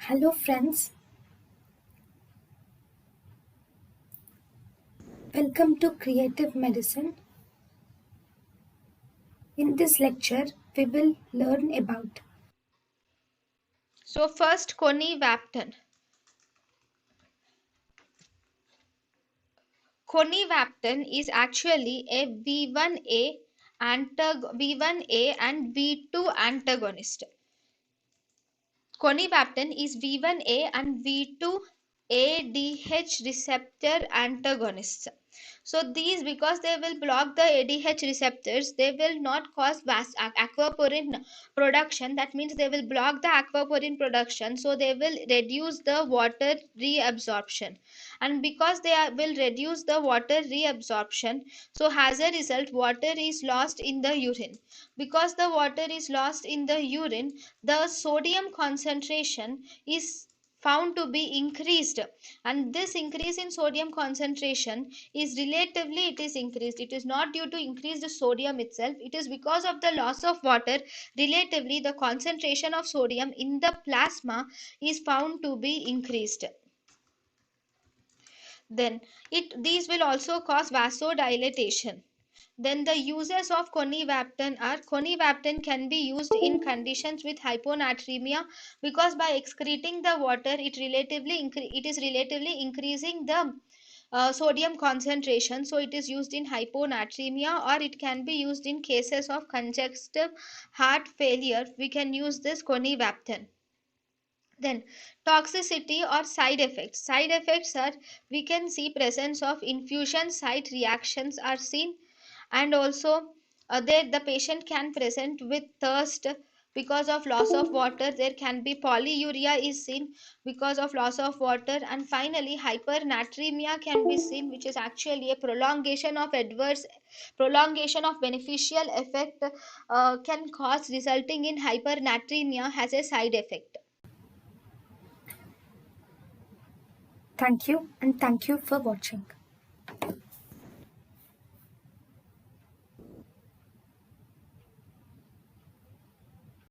Hello friends, welcome to Creative Medicine. In this lecture, we will learn about So first Conivaptan. Conivaptan is actually a V1A and V2 antagonist. Conivaptan is V1A and V2 ADH receptor antagonists. So these, because they will block the ADH receptors, they will not cause aquaporin production. That means they will block the aquaporin production. So they will reduce the water reabsorption. And because will reduce the water reabsorption, so as a result, water is lost in the urine. Because the water is lost in the urine, the sodium concentration is found to be increased, and this increase in sodium concentration is relatively, it is increased, it is not due to increased sodium itself, it is because of the loss of water. Relatively, the concentration of sodium in the plasma is found to be increased. Then these will also cause vasodilatation. Then the uses of conivaptan can be used in conditions with hyponatremia, because by excreting the water it is relatively increasing the sodium concentration, so it is used in hyponatremia, or it can be used in cases of congestive heart failure. We can use this conivaptan. Then toxicity or side effects are, we can see presence of infusion site reactions are seen, and also there the patient can present with thirst because of loss of water. There can be polyuria is seen because of loss of water, and finally hypernatremia can be seen, which is actually a prolongation of beneficial effect can cause, resulting in hypernatremia as a side effect. thank you and thank you for watching.